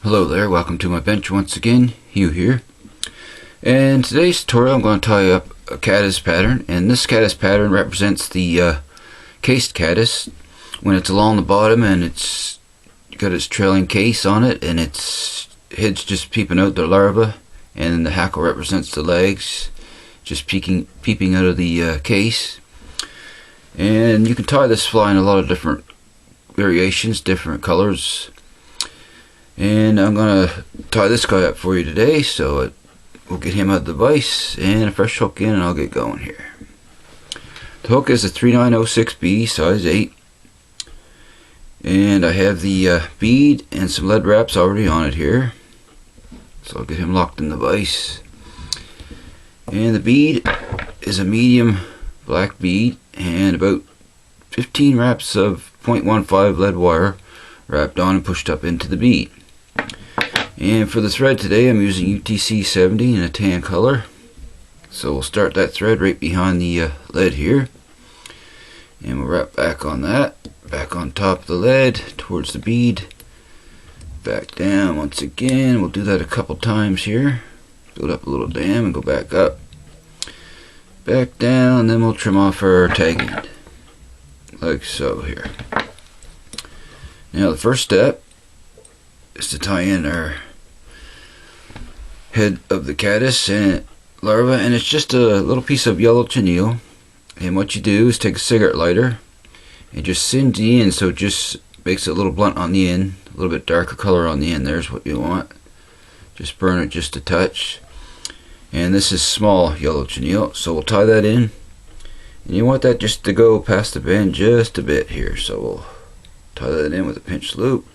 Hello there, welcome to my bench once again, Hugh here. And today's tutorial I'm going to tie up a caddis pattern, and this caddis pattern represents the cased caddis when it's along the bottom and it's got its trailing case on it and its head's just peeping out the larva, and the hackle represents the legs just peeping out of the case. And you can tie this fly in a lot of different variations, different colors. And I'm going to tie this guy up for you today, so we'll get him out of the vise and a fresh hook in, and I'll get going here. The hook is a 3906B, size 8. And I have the bead and some lead wraps already on it here. So I'll get him locked in the vise. And the bead is a medium black bead and about 15 wraps of 0.15 lead wire wrapped on and pushed up into the bead. And for the thread today, I'm using UTC 70 in a tan color. So we'll start that thread right behind the lead here. And we'll wrap back on that, back on top of the lead, towards the bead, back down once again. We'll do that a couple times here. Build up a little dam and go back up, back down, and then we'll trim off our tag end, like so here. Now the first step is to tie in our head of the caddis and larva, and it's just a little piece of yellow chenille. And what you do is take a cigarette lighter and just singe the end so it just makes it a little blunt on the end, a little bit darker color on the end. There's what you want. Just burn it just a touch. And this is small yellow chenille, so we'll tie that in, and you want that just to go past the bend just a bit here, so we'll tie that in with a pinch loop.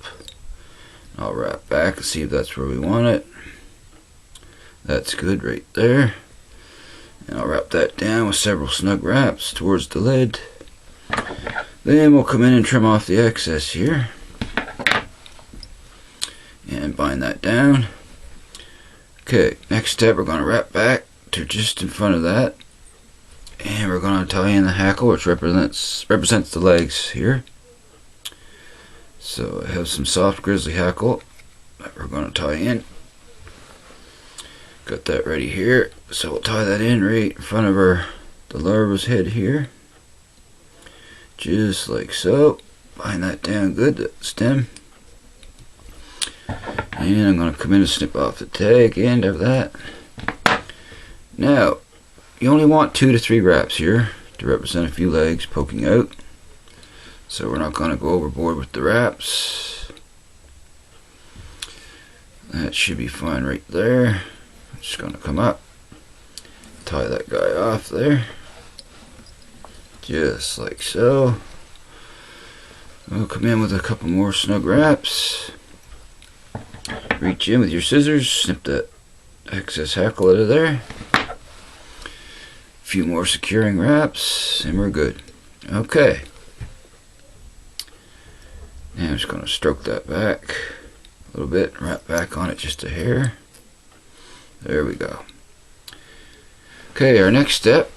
I'll wrap back and see if that's where we want it. That's good right there. And I'll wrap that down with several snug wraps towards the lid. Then we'll come in and trim off the excess here and bind that down. Okay, next step, we're going to wrap back to just in front of that, and we're going to tie in the hackle, which represents the legs here. So I have some soft grizzly hackle that we're going to tie in. Got that ready here, so we'll tie that in right in front of the larva's head here, just like so. Bind that down good, the stem. And I'm going to come in and snip off the tag end of that. Now, you only want 2 to 3 wraps here to represent a few legs poking out. So we're not going to go overboard with the wraps. That should be fine right there. I'm just going to come up, tie that guy off there, just like so. We'll come in with a couple more snug wraps. Reach in with your scissors, snip that excess hackle out of there. A few more securing wraps, and we're good. Okay. Now I'm just going to stroke that back a little bit, wrap back on it just a hair. There we go. Okay, our next step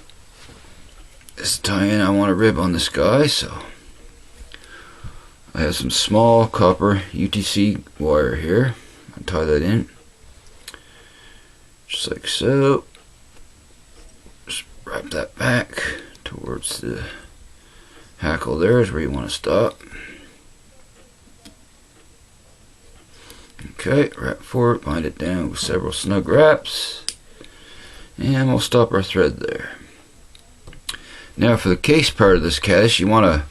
is to tie in. I want a rib on this guy, so I have some small copper UTC wire here. I'll tie that in just like so. Just wrap that back towards the hackle. There is where you want to stop. Okay, wrap forward, bind it down with several snug wraps, and we'll stop our thread there. Now for the case part of this caddis, you want a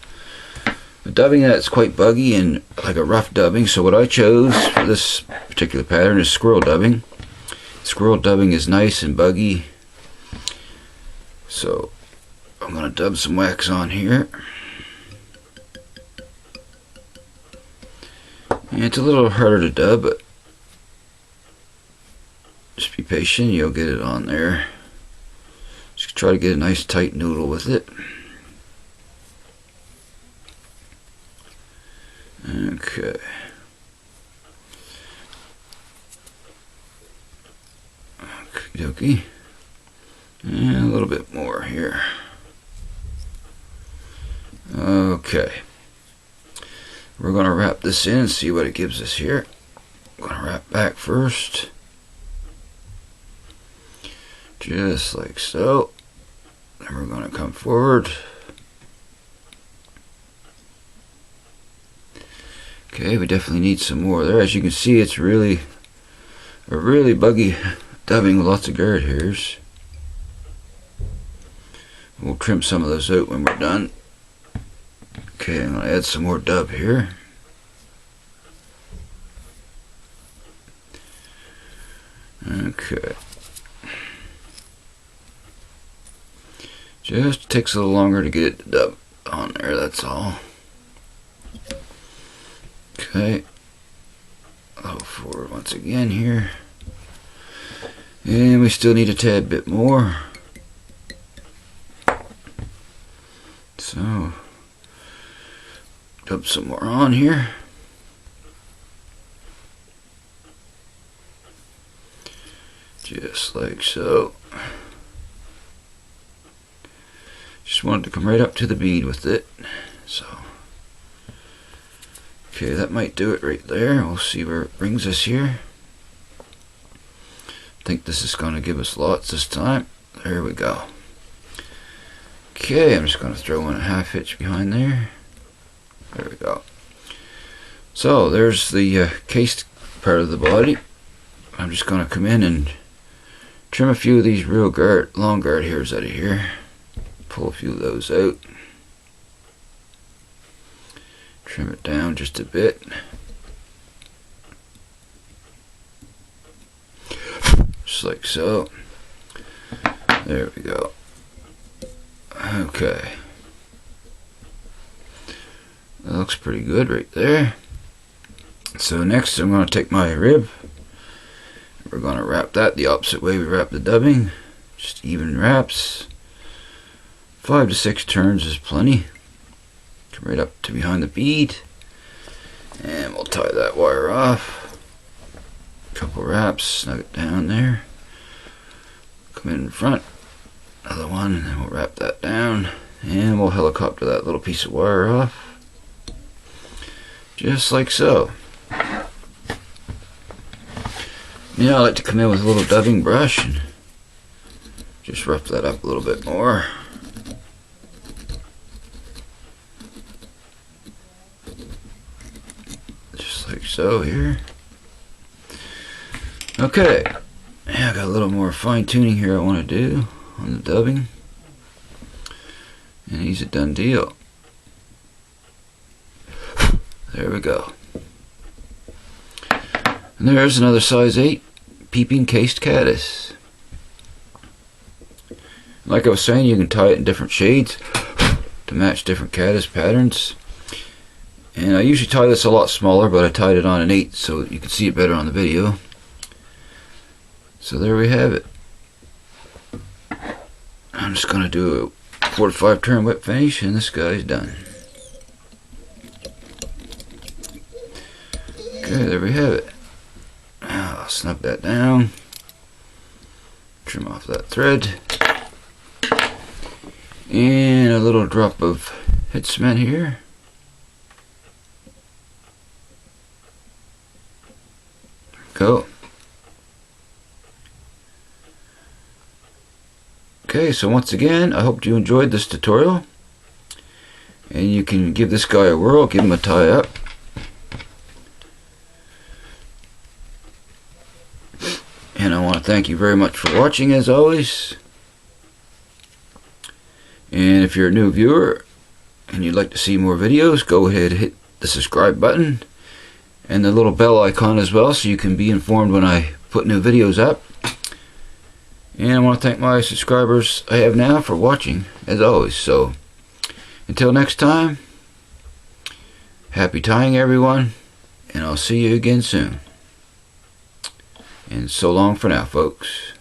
dubbing that's quite buggy and like a rough dubbing. So what I chose for this particular pattern is squirrel dubbing. Squirrel dubbing is nice and buggy. So I'm going to dub some wax on here. And it's a little harder to dub, but just be patient, you'll get it on there. Just try to get a nice tight noodle with it. Okay. Okie dokie. And a little bit more here. Okay. We're going to wrap this in and see what it gives us here. I'm gonna wrap back first, just like so. Then we're gonna come forward. Okay, we definitely need some more there. As you can see, it's really a really buggy dubbing with lots of guard hairs. We'll trim some of those out when we're done. Okay, I'm gonna add some more dub here. Okay. Just takes a little longer to get it to dub on there, that's all. Okay. A little forward once again here. And we still need a tad bit more. So, dub some more on here. Just like so. Just wanted to come right up to the bead with it. So, okay, that might do it right there. We'll see where it brings us here. I think this is going to give us lots this time. There we go. Okay, I'm just going to throw in a half hitch behind there. There we go. So there's the cased part of the body. I'm just going to come in and trim a few of these real long guard hairs out of here. Pull a few of those out. Trim it down just a bit. Just like so. There we go. Okay. That looks pretty good right there. So next I'm going to take my rib. We're going to wrap that the opposite way we wrap the dubbing. Just even wraps. 5 to 6 turns is plenty. Come right up to behind the bead. And we'll tie that wire off. Couple wraps, snug it down there. Come in front. Another one, and then we'll wrap that down. And we'll helicopter that little piece of wire off. Just like so. Now I like to come in with a little dubbing brush and just rough that up a little bit more. Just like so here. Okay, yeah, I got a little more fine tuning here I want to do on the dubbing. And he's a done deal. There we go. And there's another size 8 peeping cased caddis. Like I was saying, you can tie it in different shades to match different caddis patterns. And I usually tie this a lot smaller, but I tied it on an 8 so you can see it better on the video. So there we have it. I'm just going to do a 4 to 5 turn whip finish and this guy's done. Okay, there we have it. Now I'll snug that down. Trim off that thread. And a little drop of head cement here. There we go. Okay, so once again, I hope you enjoyed this tutorial. And you can give this guy a whirl, give him a tie up. And I want to thank you very much for watching as always. And if you're a new viewer and you'd like to see more videos, go ahead and hit the subscribe button and the little bell icon as well so you can be informed when I put new videos up. And I want to thank my subscribers I have now for watching as always. So until next time, happy tying everyone, and I'll see you again soon. And so long for now, folks.